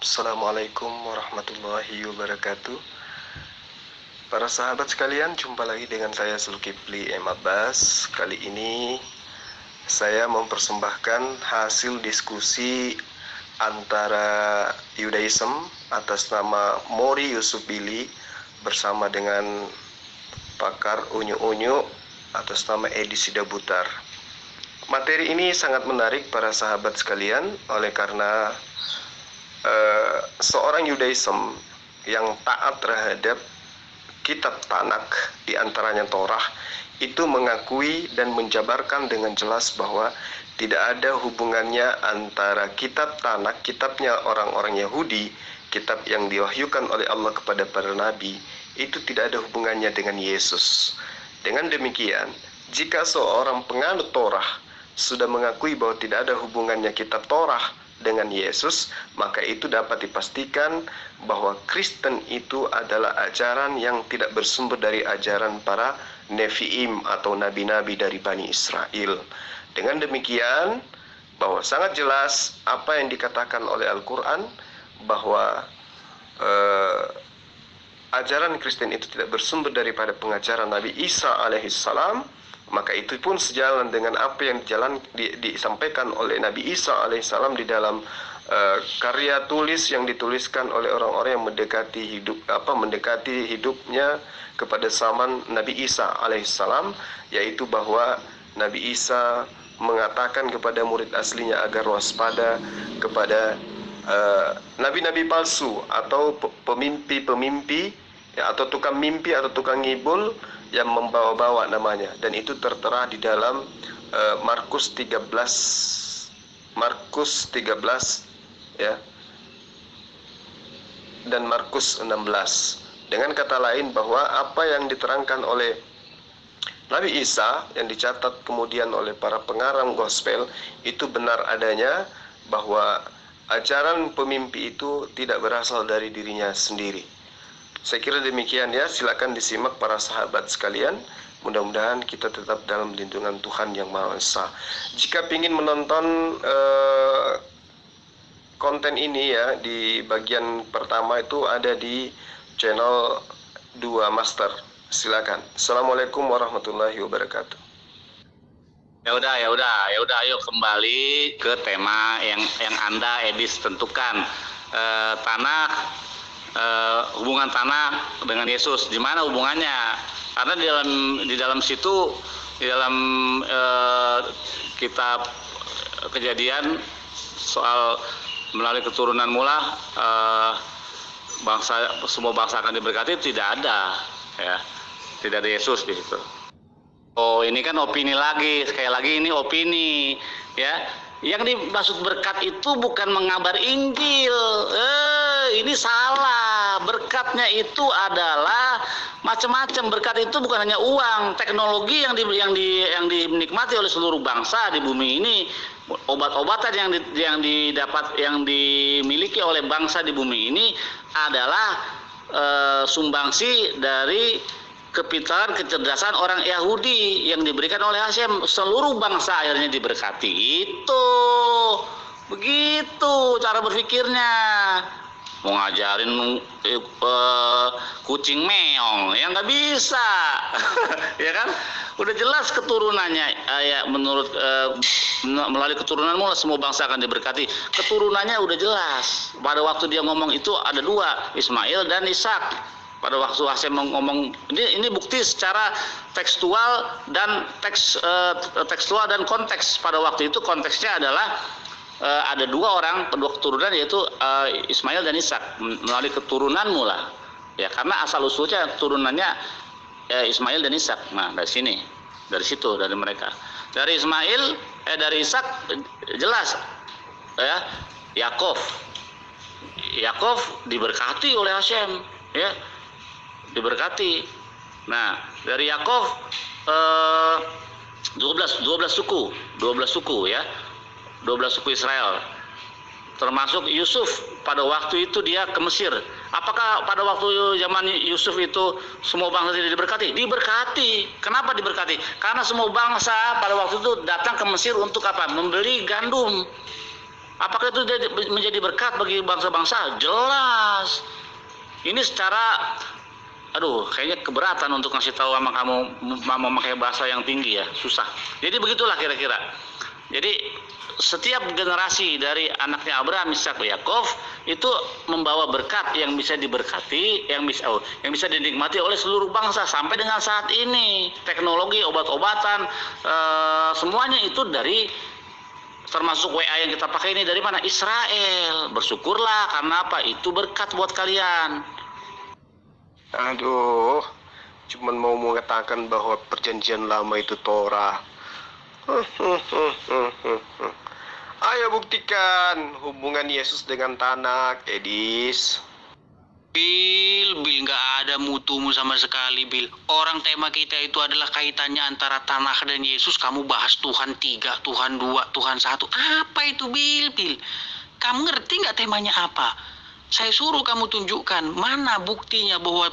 Assalamualaikum warahmatullahi wabarakatuh. Para sahabat sekalian, jumpa lagi dengan saya Zulkifli M. Abbas. Kali ini saya mempersembahkan hasil diskusi antara Judaism atas nama Mori Yusufili bersama dengan pakar unyu-unyu atas nama Edi Sidabutar. Materi ini sangat menarik para sahabat sekalian oleh karena seorang Judaism yang taat terhadap kitab Tanakh, diantaranya Torah, itu mengakui dan menjabarkan dengan jelas bahwa tidak ada hubungannya antara kitab Tanakh, kitabnya orang-orang Yahudi, kitab yang diwahyukan oleh Allah kepada para nabi, itu tidak ada hubungannya dengan Yesus. Dengan demikian, jika seorang penganut Torah sudah mengakui bahwa tidak ada hubungannya kitab Torah dengan Yesus, maka itu dapat dipastikan bahwa Kristen itu adalah ajaran yang tidak bersumber dari ajaran para Nevi'im atau nabi-nabi dari Bani Israel. Dengan demikian, bahwa sangat jelas apa yang dikatakan oleh Al-Quran bahwa ajaran Kristen itu tidak bersumber daripada pengajaran Nabi Isa alaihissalam, maka itu pun sejalan dengan apa yang disampaikan oleh Nabi Isa alaihissalam di dalam karya tulis yang dituliskan oleh orang-orang yang mendekati hidupnya kepada zaman Nabi Isa alaihissalam, yaitu bahwa Nabi Isa mengatakan kepada murid aslinya agar waspada kepada nabi-nabi palsu atau pemimpi-pemimpi, ya, atau tukang mimpi atau tukang ngibul yang membawa-bawa namanya, dan itu tertera di dalam Markus 13 ya, dan Markus 16. Dengan kata lain bahwa apa yang diterangkan oleh Nabi Isa yang dicatat kemudian oleh para pengarang gospel itu benar adanya, bahwa ajaran pemimpi itu tidak berasal dari dirinya sendiri. Saya kira demikian ya, silakan disimak para sahabat sekalian. Mudah-mudahan kita tetap dalam lindungan Tuhan Yang Maha Esa. Jika ingin menonton konten ini ya, di bagian pertama itu ada di channel 2 Master. Silakan. Assalamualaikum warahmatullahi wabarakatuh. Ya udah, ayo kembali ke tema yang Anda Edis tentukan. Tanakh, hubungan Tanakh dengan Yesus, di mana hubungannya? Karena di dalam situ, di dalam kitab Kejadian soal melalui keturunan mula semua bangsa akan diberkati, tidak ada, ya, tidak ada Yesus di situ. Oh, ini kan opini lagi, sekali lagi ini opini, ya. Yang dimaksud berkat itu bukan mengabar Injil. Ini salah. Berkatnya itu adalah macam-macam. Berkat itu bukan hanya uang, teknologi yang dinikmati oleh seluruh bangsa di bumi ini, obat-obatan yang dimiliki oleh bangsa di bumi ini adalah sumbangsi dari kepintaran, kecerdasan orang Yahudi yang diberikan oleh Hashem. Seluruh bangsa akhirnya diberkati. Itu begitu cara berpikirnya. Mau ngajarin kucing meong ya nggak bisa. Ya kan, udah jelas keturunannya, ya, menurut melalui keturunan mula semua bangsa akan diberkati. Keturunannya udah jelas. Pada waktu dia ngomong itu ada dua, Ismail dan Ishak. Pada waktu Hashem ngomong ini bukti secara tekstual dan tekstual dan konteks. Pada waktu itu konteksnya adalah ada dua orang, kedua keturunan, yaitu Ismail dan Ishak melalui keturunan mula. Ya, karena asal usulnya turunannya Ismail dan Ishak. Nah, dari sini, dari situ, dari mereka. Dari dari Ishak jelas, ya, Yakov diberkati oleh Hashem, ya. Diberkati. Nah, dari Yakov 12 suku ya. 12 suku Israel. Termasuk Yusuf, pada waktu itu dia ke Mesir. Apakah pada waktu zaman Yusuf itu semua bangsa tidak diberkati? Diberkati. Kenapa diberkati? Karena semua bangsa pada waktu itu datang ke Mesir untuk apa? Membeli gandum. Apakah itu menjadi berkat bagi bangsa-bangsa? Jelas. Ini secara, aduh, kayaknya keberatan untuk ngasih tahu sama kamu memakai bahasa yang tinggi ya, susah. Jadi begitulah kira-kira. Jadi setiap generasi dari anaknya Abraham, Ishak, Yakov itu membawa berkat yang bisa diberkati, yang bisa dinikmati oleh seluruh bangsa sampai dengan saat ini. Teknologi, obat-obatan, semuanya itu dari, termasuk WA yang kita pakai ini dari mana? Israel. Bersyukurlah karena apa? Itu berkat buat kalian. Aduh, cuman mau mengatakan bahwa perjanjian lama itu Torah. Ayo buktikan hubungan Yesus dengan Tanak, Edis. Bil, nggak ada mutumu sama sekali, Bil. Orang tema kita itu adalah kaitannya antara Tanakh dan Yesus. Kamu bahas Tuhan 3, Tuhan 2, Tuhan 1. Apa itu, Bil? Kamu ngerti nggak temanya apa? Saya suruh kamu tunjukkan mana buktinya bahwa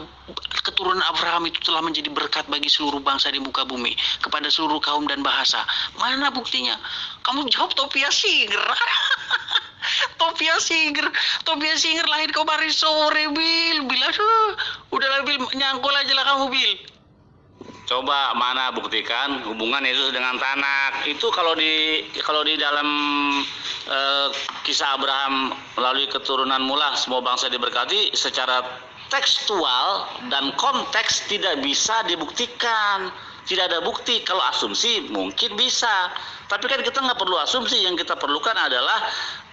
keturunan Abraham itu telah menjadi berkat bagi seluruh bangsa di muka bumi, kepada seluruh kaum dan bahasa. Mana buktinya? Kamu jawab Topia Singer. Topia Singer lahir kemarin sore, Bil. Aduh, udahlah, Bil, nyangkul aja lah kamu, Bil. Coba mana buktikan hubungan Yesus dengan Tanak. Itu kalau di dalam kisah Abraham melalui keturunan mula semua bangsa diberkati, secara tekstual dan konteks tidak bisa dibuktikan. Tidak ada bukti. Kalau asumsi mungkin bisa, tapi kan kita nggak perlu asumsi. Yang kita perlukan adalah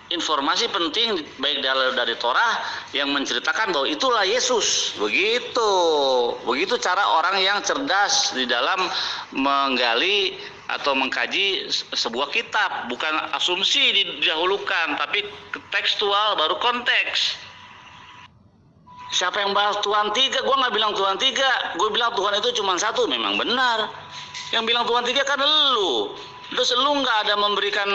informasi penting baik dari Torah yang menceritakan bahwa itulah Yesus. Begitu cara orang yang cerdas di dalam menggali atau mengkaji sebuah kitab. Bukan asumsi didahulukan, tapi tekstual baru konteks. Siapa yang bahas Tuhan 3? Gue nggak bilang Tuhan 3. Gue bilang Tuhan itu cuma satu. Memang benar. Yang bilang Tuhan 3 kan lu. Terus lu nggak ada memberikan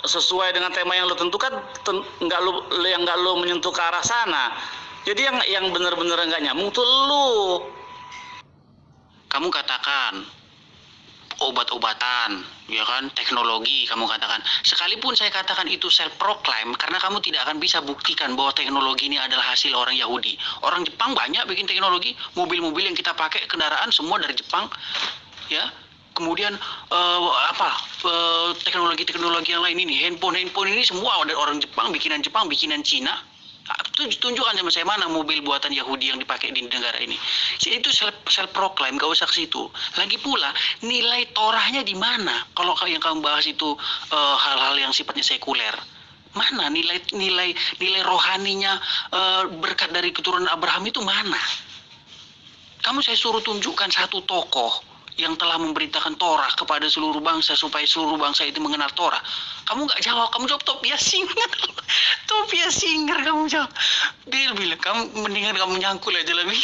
sesuai dengan tema yang lu tentukan, nggak lu menyentuh ke arah sana. Jadi yang benar-benar nggak nyambung tuh lu. Kamu katakan obat-obatan, ya kan, teknologi, kamu katakan. Sekalipun saya katakan itu self proclaim, karena kamu tidak akan bisa buktikan bahwa teknologi ini adalah hasil orang Yahudi. Orang Jepang banyak bikin teknologi, mobil-mobil yang kita pakai, kendaraan semua dari Jepang, ya. Kemudian teknologi yang lain ini, handphone ini semua dari orang Jepang, bikinan Cina. Tunjukkan sama saya mana mobil buatan Yahudi yang dipakai di negara ini. Itu self proclaim, gak usah ke situ. Lagi pula nilai Torahnya di mana? Kalau yang kamu bahas itu hal-hal yang sifatnya sekuler, mana nilai rohaninya berkat dari keturunan Abraham itu mana? Kamu saya suruh tunjukkan satu tokoh yang telah memberitakan Torah kepada seluruh bangsa supaya seluruh bangsa itu mengenal Torah. Kamu nggak jawab, kamu jawab Topia Singer. Topia Singer kamu jawab. Bil, kamu mendingan kamu nyangkul aja lebih.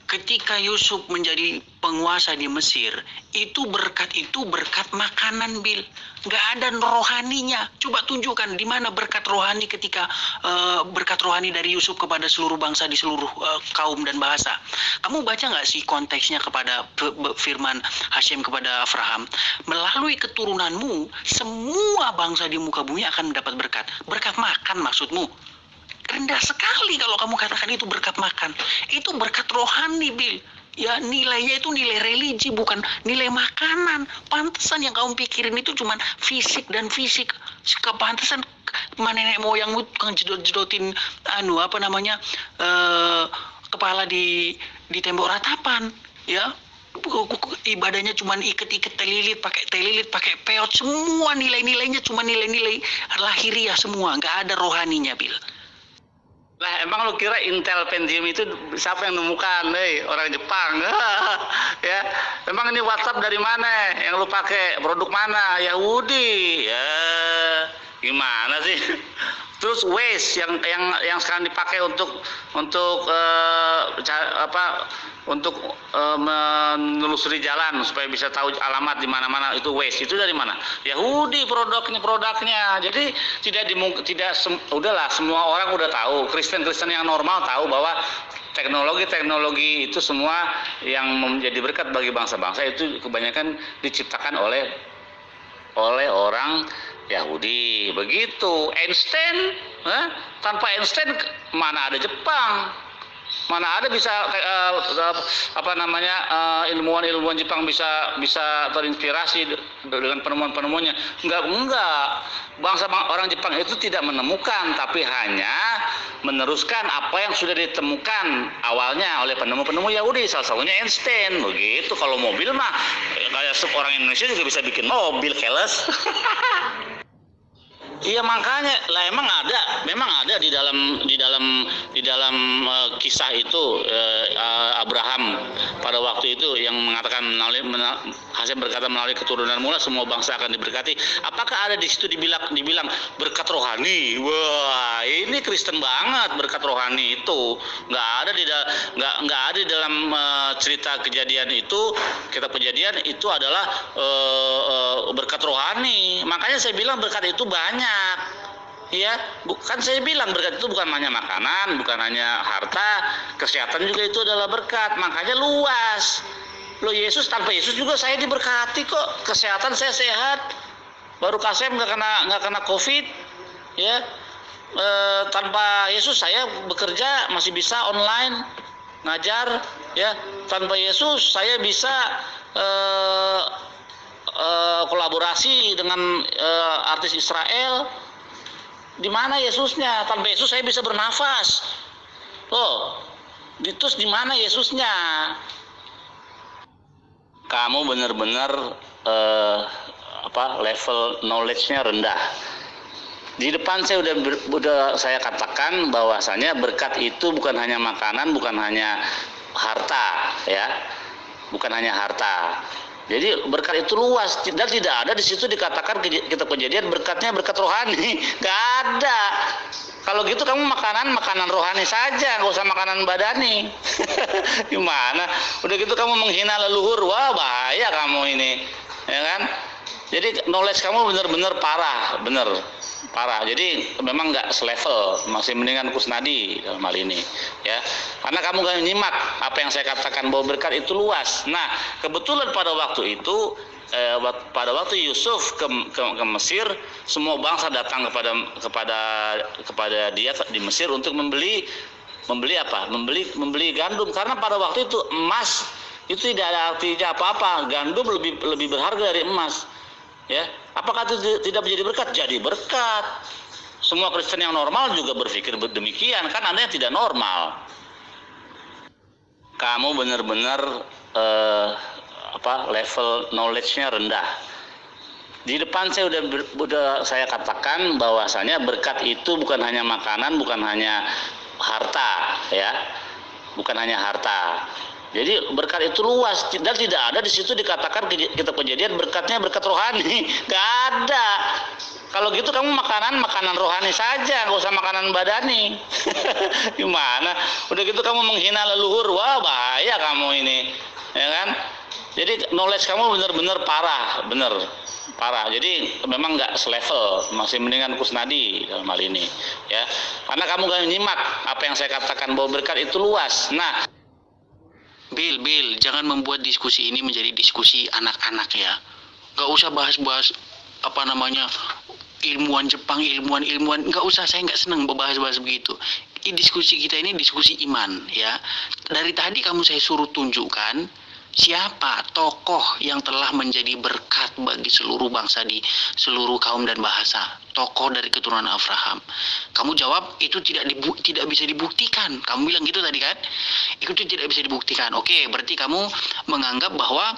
Ketika Yusuf menjadi penguasa di Mesir, itu berkat makanan, Bil. Nggak ada rohaninya. Coba tunjukkan di mana berkat rohani ketika berkat rohani dari Yusuf kepada seluruh bangsa di seluruh kaum dan bahasa. Kamu baca nggak sih konteksnya kepada firman Hashem kepada Abraham? Melalui keturunanmu, semua bangsa di muka bumi akan mendapat berkat. Berkat makan maksudmu? Rendah sekali kalau kamu katakan itu berkat makan. Itu berkat rohani, Bil. Ya, nilainya itu nilai religi, bukan nilai makanan. Pantesan yang kamu pikirin itu cuma fisik dan fisik. Kepantesan nenek moyangmu tukang jedot-jedotin kepala di tembok ratapan, ya. Ibadahnya cuma iket-iket telilit, pakai peot, semua nilai-nilainya cuma nilai-nilai lahiriah semua, nggak ada rohaninya, Bil. Lah emang lu kira Intel Pentium itu siapa yang nemukan? Orang Jepang. Ya, emang ini WhatsApp dari mana? Yang lu pakai produk mana? Yahudi. Ya, gimana sih? Terus Waze yang sekarang dipakai untuk menelusuri jalan supaya bisa tahu alamat di mana-mana, itu Waze. Itu dari mana? Yahudi produknya. Jadi udahlah, semua orang udah tahu. Kristen yang normal tahu bahwa teknologi itu semua yang menjadi berkat bagi bangsa-bangsa itu kebanyakan diciptakan oleh oleh orang Yahudi. Begitu. Einstein, tanpa Einstein mana ada Jepang? Mana ada bisa ilmuwan-ilmuwan Jepang bisa terinspirasi dengan penemuan-penemuannya? Enggak. Orang Jepang itu tidak menemukan, tapi hanya meneruskan apa yang sudah ditemukan awalnya oleh penemu-penemu Yahudi, salah satunya Einstein. Begitu. Kalau mobil mah kayak orang Indonesia juga bisa bikin mobil, keles. Iya, makanya lah memang ada di dalam kisah itu Abraham pada waktu itu yang mengatakan Hasem berkata melalui keturunan mula semua bangsa akan diberkati. Apakah ada di situ dibilang berkat rohani? Wah, ini Kristen banget, berkat rohani itu nggak ada di dalam cerita kejadian itu. Kitab Kejadian itu adalah berkat rohani. Makanya saya bilang berkat itu banyak. Ya, bukan saya bilang berkat itu bukan hanya makanan, bukan hanya harta, kesehatan juga itu adalah berkat. Makanya luas. Loh, tanpa Yesus juga saya diberkati kok. Kesehatan saya sehat. Baru Kasem nggak kena COVID. Ya, tanpa Yesus saya bekerja masih bisa online ngajar. Ya, tanpa Yesus saya bisa kolaborasi dengan artis Israel. Di mana Yesusnya? Tanpa Yesus saya bisa bernafas. Terus di mana Yesusnya? Kamu benar-benar level knowledge-nya rendah. Di depan saya udah saya katakan bahwasanya berkat itu bukan hanya makanan, bukan hanya harta, ya. Bukan hanya harta. Jadi berkat itu luas dan tidak ada di situ dikatakan Kitab Kejadian berkatnya berkat rohani. Gak ada. Kalau gitu kamu makanan rohani saja, nggak usah makanan badani. Gimana? Udah gitu kamu menghina leluhur, wah bahaya kamu ini, ya kan? Jadi knowledge kamu benar-benar parah, parah. Jadi memang nggak selevel, masih mendingan Kusnadi dalam hal ini, ya. Karena kamu gak nyimak apa yang saya katakan bahwa berkat itu luas. Nah, kebetulan pada waktu itu, pada waktu Yusuf ke Mesir, semua bangsa datang kepada dia di Mesir untuk membeli apa? Membeli gandum, karena pada waktu itu emas itu tidak ada artinya apa-apa. Gandum lebih berharga dari emas. Ya, apakah itu tidak menjadi berkat? Jadi berkat. Semua Kristen yang normal juga berpikir demikian, kan Anda yang tidak normal. Kamu benar-benar level knowledge-nya rendah. Di depan saya udah saya katakan bahwasanya berkat itu bukan hanya makanan, bukan hanya harta, ya. Bukan hanya harta. Jadi berkat itu luas dan tidak ada di situ dikatakan Kitab Kejadian berkatnya berkat rohani. Gak ada. Kalau gitu kamu makanan rohani saja, nggak usah makanan badani. Gimana? Udah gitu kamu menghina leluhur, wah bahaya kamu ini, ya kan? Jadi knowledge kamu benar-benar parah. Jadi memang nggak selevel, masih mendingan Kusnadi dalam hal ini, ya. Karena kamu gak nyimak apa yang saya katakan bahwa berkat itu luas. Nah, Bill, jangan membuat diskusi ini menjadi diskusi anak-anak, ya. Gak usah bahas-bahas ilmuwan Jepang, ilmuwan, gak usah. Saya nggak senang bahas-bahas begitu. Diskusi kita ini diskusi iman, ya. Dari tadi saya suruh tunjukkan siapa tokoh yang telah menjadi berkat bagi seluruh bangsa di seluruh kaum dan bahasa. Tokoh dari keturunan Abraham. Kamu jawab itu tidak bisa dibuktikan. Kamu bilang gitu tadi kan? Itu tidak bisa dibuktikan. Oke, berarti kamu menganggap bahwa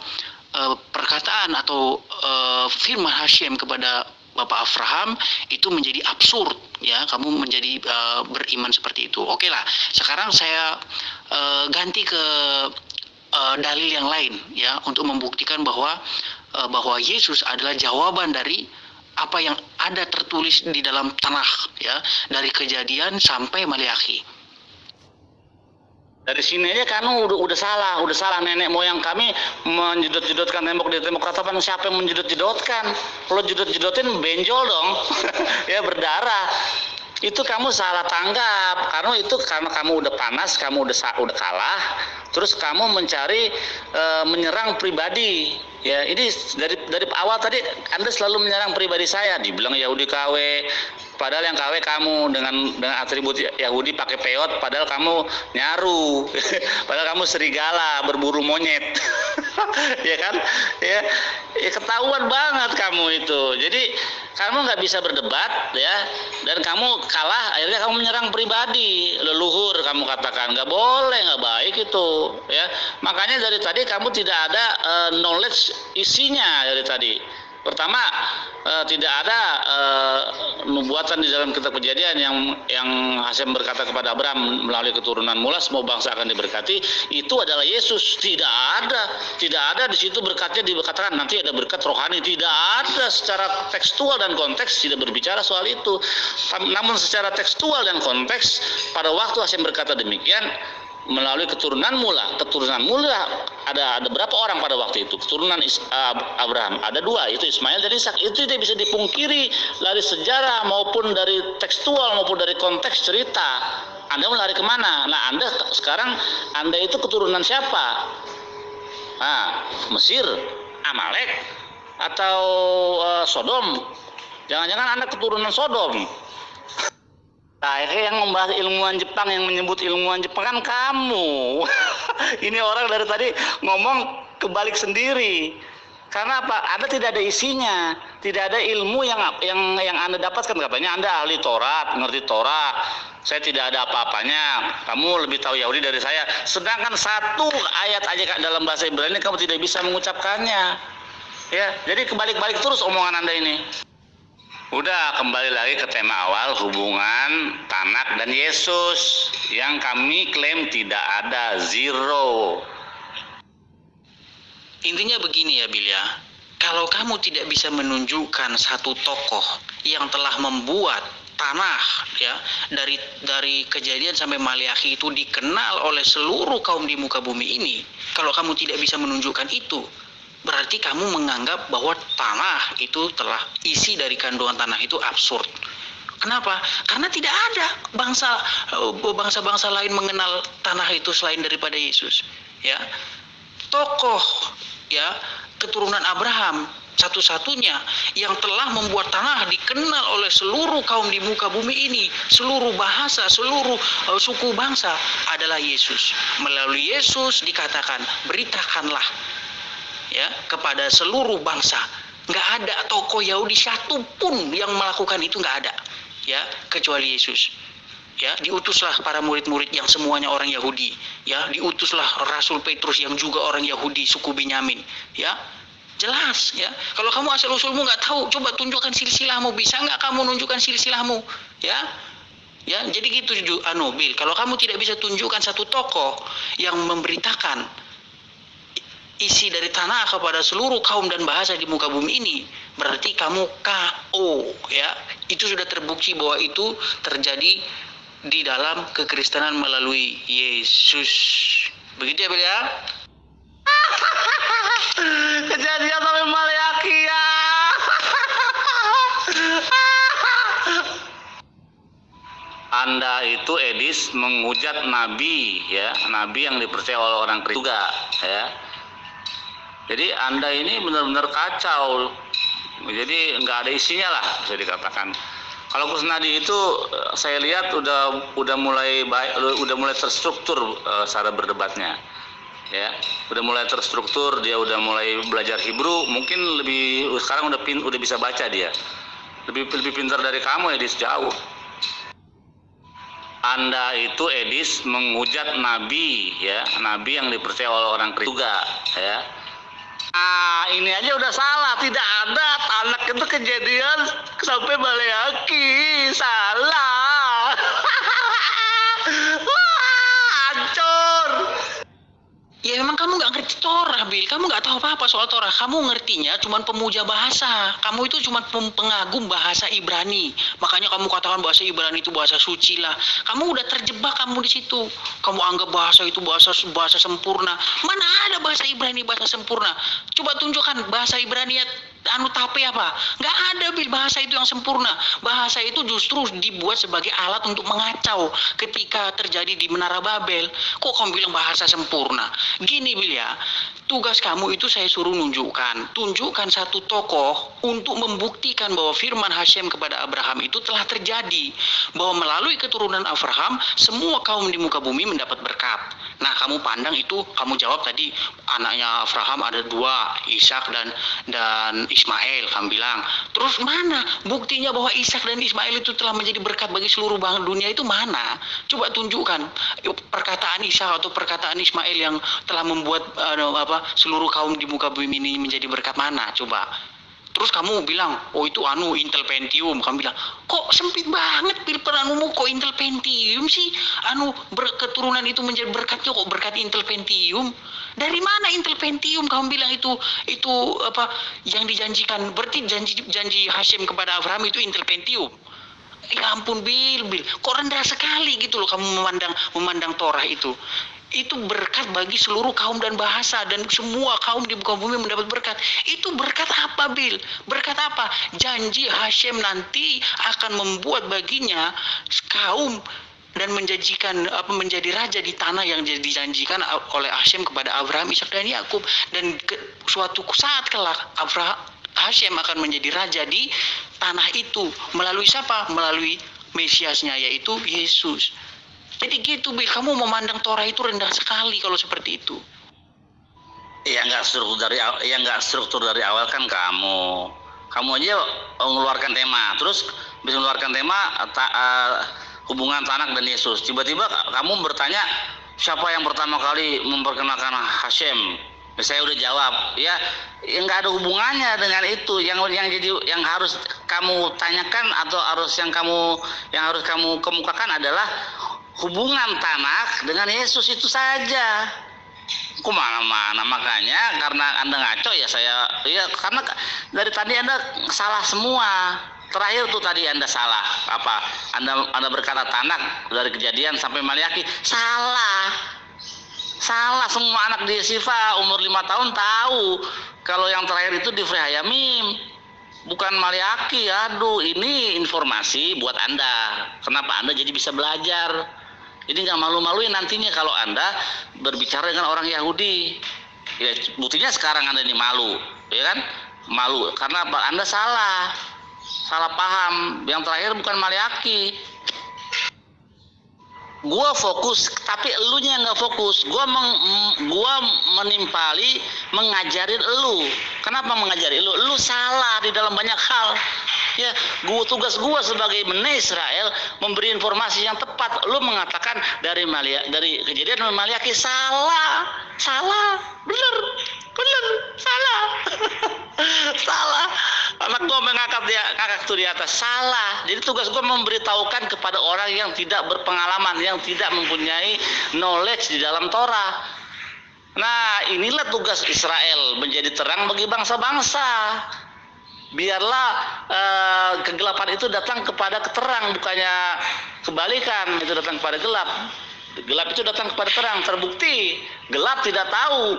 perkataan atau firman Hashem kepada Bapak Abraham itu menjadi absurd, ya. Kamu menjadi beriman seperti itu. Oke lah. Sekarang saya ganti ke dalil yang lain, ya, untuk membuktikan bahwa Yesus adalah jawaban dari apa yang ada tertulis di dalam Tanakh, ya, dari Kejadian sampai Maleakhi. Dari sini aja kamu udah salah. Nenek moyang kami menjedot-jedotkan tembok ratapan. Siapa yang menjedot-jedotkan? Kalau jedot-jedotin benjol dong. Ya, berdarah. itu kamu salah tanggap, karena kamu udah panas, kamu udah kalah, terus kamu mencari menyerang pribadi. Ya, ini dari awal tadi Anda selalu menyerang pribadi saya, dibilang Yahudi KW, padahal yang KW kamu dengan atribut Yahudi pakai peot, padahal kamu nyaru, padahal kamu serigala berburu monyet, ya kan? Ya, ketahuan banget kamu itu. Jadi kamu nggak bisa berdebat, ya, dan kamu kalah, akhirnya kamu menyerang pribadi, leluhur kamu katakan, nggak boleh, nggak baik itu, ya. Makanya dari tadi kamu tidak ada knowledge isinya dari tadi. Pertama, tidak ada nubuatan di dalam kitab Kejadian yang Hasem berkata kepada Abraham melalui keturunan mula semua bangsa akan diberkati, itu adalah Yesus. Tidak ada di situ berkatnya dikatakan nanti ada berkat rohani, tidak ada. Secara tekstual dan konteks tidak berbicara soal itu. Namun secara tekstual dan konteks pada waktu Hasem berkata demikian, melalui keturunan mula ada berapa orang pada waktu itu keturunan Abraham? Ada 2, itu Ismail dan Ishak. Itu tidak bisa dipungkiri dari sejarah maupun dari tekstual maupun dari konteks cerita. Anda melari kemana? Nah, Anda itu keturunan siapa? Mesir, Amalek, atau Sodom? Jangan-jangan Anda keturunan Sodom? Nah, yang membahas ilmuwan Jepang, yang menyebut ilmuwan Jepang kan kamu. Ini orang dari tadi ngomong kebalik sendiri. Karena apa? Anda tidak ada isinya, tidak ada ilmu yang Anda dapatkan. Katanya Anda ahli Taurat, ngerti Taurat. Saya tidak ada apa-apanya. Kamu lebih tahu Yahudi dari saya. Sedangkan satu ayat aja dalam bahasa Ibrani kamu tidak bisa mengucapkannya. Ya, jadi kebalik-balik terus omongan Anda ini. Udah, kembali lagi ke tema awal, hubungan Tanak dan Yesus yang kami klaim tidak ada, zero. Intinya begini ya Bil ya, kalau kamu tidak bisa menunjukkan satu tokoh yang telah membuat tanah ya dari Kejadian sampai Maleakhi itu dikenal oleh seluruh kaum di muka bumi ini, kalau kamu tidak bisa menunjukkan itu, berarti kamu menganggap bahwa tanah itu telah isi dari kandungan tanah itu absurd. Kenapa? Karena tidak ada bangsa-bangsa lain mengenal tanah itu selain daripada Yesus. Ya, tokoh ya keturunan Abraham satu-satunya yang telah membuat tanah dikenal oleh seluruh kaum di muka bumi ini, seluruh bahasa, seluruh suku bangsa adalah Yesus. Melalui Yesus dikatakan beritakanlah ya kepada seluruh bangsa. Nggak ada tokoh Yahudi satu pun yang melakukan itu, nggak ada ya, kecuali Yesus. Ya, diutuslah para murid-murid yang semuanya orang Yahudi, ya, diutuslah Rasul Petrus yang juga orang Yahudi suku Benyamin, ya. Jelas ya, kalau kamu asal usulmu nggak tahu, coba tunjukkan silsilahmu. Bisa nggak kamu nunjukkan silsilahmu, ya? Ya, jadi gitu Bil, kalau kamu tidak bisa tunjukkan satu tokoh yang memberitakan isi dari tanah kepada seluruh kaum dan bahasa di muka bumi ini, berarti kamu KO ya. Itu sudah terbukti bahwa itu terjadi di dalam kekristenan melalui Yesus. Begitu ya Bil ya. Kejadian sampai Maleakhi ya. Anda itu Edis menghujat nabi ya, nabi yang dipercaya oleh orang Kristen juga ya. Jadi Anda ini benar-benar kacau. Jadi nggak ada isinya lah bisa dikatakan. Kalau Kusnadi itu saya lihat udah mulai baik, udah mulai terstruktur cara berdebatnya. Ya, udah mulai terstruktur, dia udah mulai belajar Hebrew, mungkin sekarang udah bisa baca dia. Lebih pintar dari kamu Edis, jauh. Anda itu Edis menghujat nabi ya, nabi yang dipercaya oleh orang Kristen juga ya. Ini aja udah salah, tidak ada anak itu Kejadian sampai Maleakhi, salah. Hancur. Ya memang kamu nggak ngerti Torah, Bil. Kamu nggak tahu apa-apa soal Torah. Kamu ngertinya cuma pemuja bahasa. Kamu itu cuma pengagum bahasa Ibrani. Makanya kamu katakan bahasa Ibrani itu bahasa suci lah. Kamu udah terjebak kamu di situ. Kamu anggap bahasa itu bahasa sempurna. Mana ada bahasa Ibrani bahasa sempurna? Coba tunjukkan bahasa Ibrani tape apa? Nggak ada Bil bahasa itu yang sempurna. Bahasa itu justru dibuat sebagai alat untuk mengacau ketika terjadi di Menara Babel. Kok kamu bilang bahasa sempurna? Gini Bil ya, tugas kamu itu saya suruh tunjukkan satu tokoh untuk membuktikan bahwa firman Hashem kepada Abraham itu telah terjadi, bahwa melalui keturunan Abraham semua kaum di muka bumi mendapat berkat. Nah, kamu pandang itu, kamu jawab tadi anaknya Abraham ada dua, Ishak dan Ismail, kamu bilang. Terus mana buktinya bahwa Ishak dan Ismail itu telah menjadi berkat bagi seluruh bangsa dunia itu mana? Coba tunjukkan perkataan Ishak atau perkataan Ismail yang telah membuat seluruh kaum di muka bumi ini menjadi berkat mana? Coba. Terus kamu bilang, oh itu Intel Pentium. Kamu bilang, kok sempit banget peranumu, kok Intel Pentium sih? Keturunan itu menjadi berkatnya kok berkat Intel Pentium? Dari mana Intel Pentium? Kamu bilang itu apa yang dijanjikan? Berarti janji Hashem kepada Abraham itu Intel Pentium. Ya ampun Bil, kok rendah sekali gitu loh kamu memandang Torah itu. Itu berkat bagi seluruh kaum dan bahasa, dan semua kaum di muka bumi mendapat berkat. Itu berkat apa Bil? Berkat apa? Janji Hashem nanti akan membuat baginya kaum dan menjadi raja di tanah yang dijanjikan oleh Hashem kepada Abraham, Ishak dan Yakub. Dan suatu saat kelak Hashem akan menjadi raja di tanah itu. Melalui siapa? Melalui Mesiasnya, yaitu Yesus. Jadi gitu Bil, kamu memandang Torah itu rendah sekali kalau seperti itu. Ya nggak struktur dari awal kan kamu aja mengeluarkan tema, terus bisa mengeluarkan tema hubungan Tanak dan Yesus. Tiba-tiba kamu bertanya siapa yang pertama kali memperkenalkan Hashem. Saya udah jawab, ya nggak ada hubungannya dengan itu. Yang harus kamu tanyakan atau yang harus kamu kemukakan adalah hubungan Tanak dengan Yesus itu saja. Kemana-mana, makanya karena Anda ngaco ya karena dari tadi Anda salah semua. Terakhir tuh tadi Anda salah Anda berkata Tanak dari Kejadian sampai Maliaki, salah semua. Anak di Sifa umur 5 tahun tahu kalau yang terakhir itu di Frehayamim, bukan Maliaki. Aduh, ini informasi buat Anda. Kenapa Anda jadi bisa belajar? Jadi nggak malu-maluin nantinya kalau Anda berbicara dengan orang Yahudi. Ya, buktinya sekarang Anda ini malu, ya kan? Malu karena Anda salah paham. Yang terakhir bukan Maliaki. Gua fokus, tapi elunya nggak fokus. Gua menimpali mengajarin elu. Kenapa mengajari elu? Elu salah di dalam banyak hal. Ya, tugas gua sebagai Bani Israel memberi informasi yang tepat. Lu mengatakan dari Kejadian Maliaki salah, bener, salah. Salah. Anak gua ngangkat tuh di atas, salah. Jadi tugas gua memberitahukan kepada orang yang tidak berpengalaman, yang tidak mempunyai knowledge di dalam Torah. Nah, inilah tugas Israel, menjadi terang bagi bangsa-bangsa. Biarlah kegelapan itu datang kepada keterang, bukannya kebalikan, itu datang kepada gelap. Gelap itu datang kepada terang. Terbukti gelap tidak tahu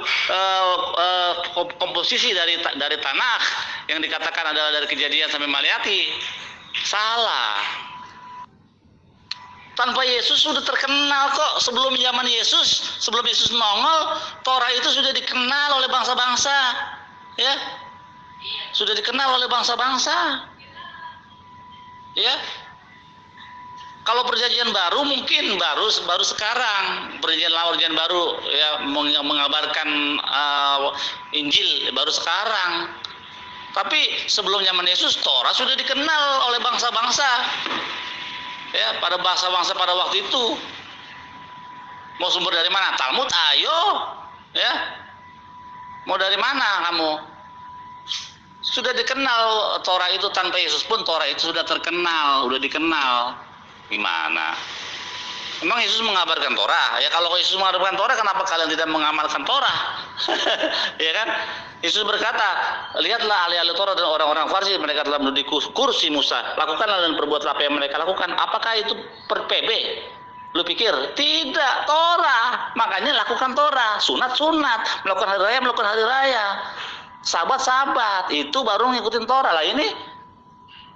komposisi dari Tanakh yang dikatakan adalah dari Kejadian sampai Maliaki. Salah. Tanpa Yesus sudah terkenal kok. Sebelum zaman Yesus, sebelum Yesus nongol, Torah itu sudah dikenal oleh bangsa-bangsa. Ya. Sudah dikenal oleh bangsa-bangsa. Ya. Kalau perjanjian baru mungkin baru sekarang, perjanjian lama perjanjian baru ya mengabarkan Injil baru sekarang. Tapi sebelum zaman Yesus, Torah sudah dikenal oleh bangsa-bangsa. Ya, pada bangsa-bangsa pada waktu itu. Mau sumber dari mana? Talmud, ayo. Ya. Mau dari mana kamu? Sudah dikenal Torah itu, tanpa Yesus pun Torah itu sudah terkenal, sudah dikenal. Gimana? Emang Yesus mengabarkan Torah? Ya kalau Yesus mengabarkan Torah, kenapa kalian tidak mengamalkan Torah? Ya kan? Yesus berkata, lihatlah ahli-ahli Torah dan orang-orang Farisi, mereka telah duduk di kursi Musa. Lakukanlah dan perbuatlah apa yang mereka lakukan. Apakah itu per PB? Lu pikir? Tidak, Torah. Makanya lakukan Torah. Sunat. Melakukan hari raya. Sahabat-sahabat itu baru ngikutin Torah. Lah ini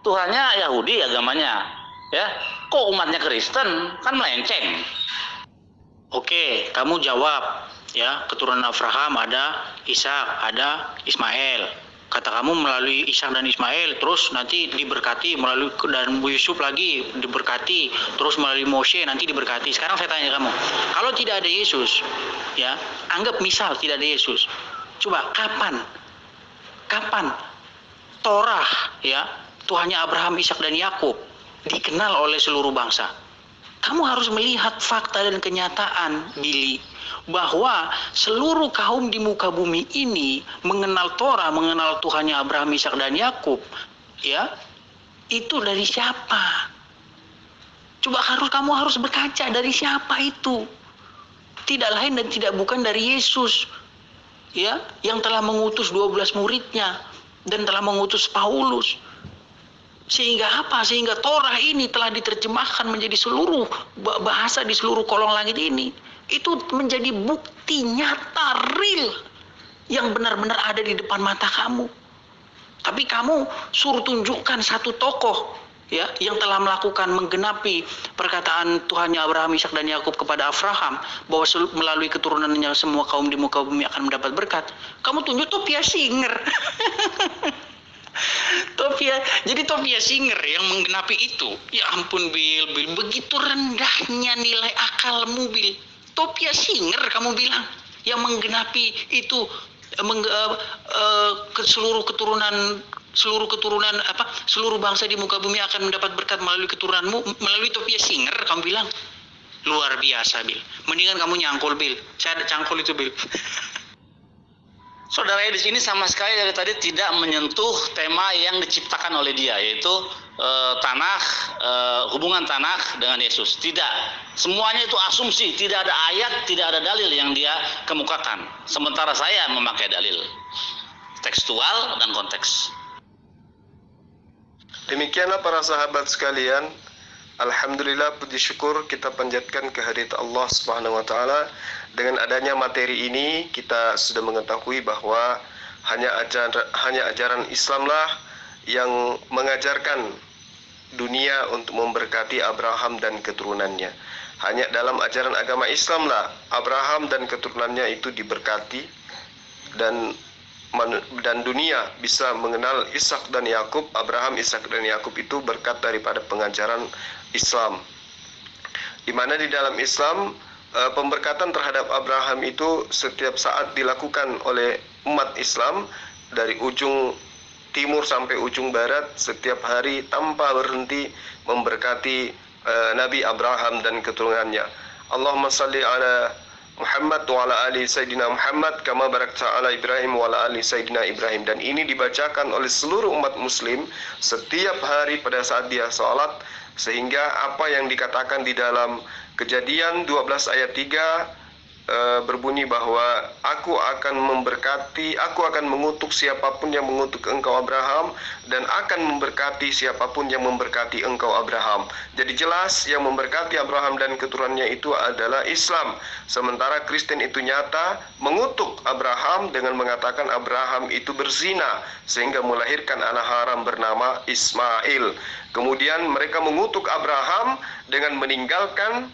Tuhannya Yahudi agamanya, ya. Kok umatnya Kristen? Kan melenceng. Oke, kamu jawab, ya, keturunan Abraham ada Ishak, ada Ismail. Kata kamu melalui Ishak dan Ismail, terus nanti diberkati melalui, dan Yusuf lagi diberkati, terus melalui Moshe nanti diberkati. Sekarang saya tanya kamu, kalau tidak ada Yesus, ya, anggap misal tidak ada Yesus. Coba kapan Torah, ya, Tuhannya Abraham, Ishak dan Yakub dikenal oleh seluruh bangsa? Kamu harus melihat fakta dan kenyataan, Billy, bahwa seluruh kaum di muka bumi ini mengenal Torah, mengenal Tuhannya Abraham, Ishak dan Yakub, ya, itu dari siapa? Coba kamu harus berkaca dari siapa itu. Tidak lain dan tidak bukan dari Yesus, ya, yang telah mengutus 12 muridnya dan telah mengutus Paulus. Sehingga apa? Sehingga Torah ini telah diterjemahkan menjadi seluruh bahasa di seluruh kolong langit ini. Itu menjadi bukti nyata, real, yang benar-benar ada di depan mata kamu. Tapi kamu suruh tunjukkan satu tokoh, ya, yang telah melakukan menggenapi perkataan Tuhannya Abraham, Ishak dan Yakub kepada Abraham, bahwa melalui keturunannya semua kaum di muka bumi akan mendapat berkat. Kamu tunjuk Topia Singer. Jadi Topia Singer yang menggenapi itu. Ya ampun, Bil, begitu rendahnya nilai akalmu, Bil. Topia Singer kamu bilang yang menggenapi itu, ke seluruh bangsa di muka bumi akan mendapat berkat melalui keturunanmu, melalui Topia Singer kamu bilang. Luar biasa, Bil. Mendingan kamu nyangkul, Bil. Saya ada cangkul itu, Bil. Saudara di sini sama sekali dari tadi tidak menyentuh tema yang diciptakan oleh dia, yaitu hubungan Tanakh dengan Yesus. Tidak, semuanya itu asumsi, tidak ada ayat, tidak ada dalil yang dia kemukakan. Sementara saya memakai dalil tekstual dan konteks. Demikianlah para sahabat sekalian, alhamdulillah, puji syukur kita panjatkan kehadirat Allah Subhanahu wa taala. Dengan adanya materi ini kita sudah mengetahui bahwa hanya ajaran Islamlah yang mengajarkan dunia untuk memberkati Abraham dan keturunannya. Hanya dalam ajaran agama Islamlah Abraham dan keturunannya itu diberkati, dan dunia bisa mengenal Ishak dan Yakub. Abraham, Ishak dan Yakub itu berkat daripada pengajaran Islam, di mana di dalam Islam pemberkatan terhadap Abraham itu setiap saat dilakukan oleh umat Islam dari ujung timur sampai ujung barat, setiap hari tanpa berhenti memberkati Nabi Abraham dan keturunannya. Allahumma salli ala Muhammad wa ala ali Sayyidina Muhammad kama barakta ala Ibrahim wa ala ali Sayyidina Ibrahim. Dan ini dibacakan oleh seluruh umat muslim setiap hari pada saat dia sholat, sehingga apa yang dikatakan di dalam Kejadian 12 ayat 3 berbunyi bahwa aku akan mengutuk siapapun yang mengutuk engkau Abraham, dan akan memberkati siapapun yang memberkati engkau Abraham. Jadi jelas yang memberkati Abraham dan keturunannya itu adalah Islam. Sementara Kristen itu nyata mengutuk Abraham dengan mengatakan Abraham itu berzina sehingga melahirkan anak haram bernama Ismail. Kemudian mereka mengutuk Abraham dengan meninggalkan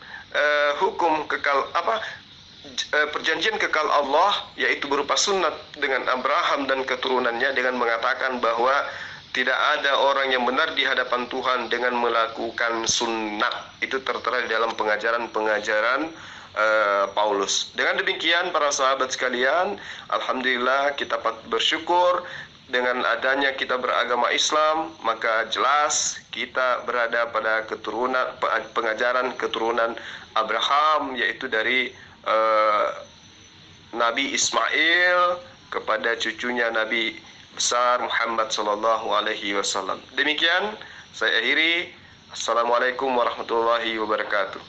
hukum kekal perjanjian kekal Allah, yaitu berupa sunat dengan Abraham dan keturunannya, dengan mengatakan bahwa tidak ada orang yang benar di hadapan Tuhan dengan melakukan sunat. Itu tertera di dalam pengajaran Paulus. Dengan demikian para sahabat sekalian, alhamdulillah kita bersyukur dengan adanya kita beragama Islam, maka jelas kita berada pada pengajaran keturunan Abraham, yaitu dari Nabi Ismail kepada cucunya Nabi besar Muhammad sallallahu alaihi wasallam. Demikian saya akhiri. Assalamualaikum warahmatullahi wabarakatuh.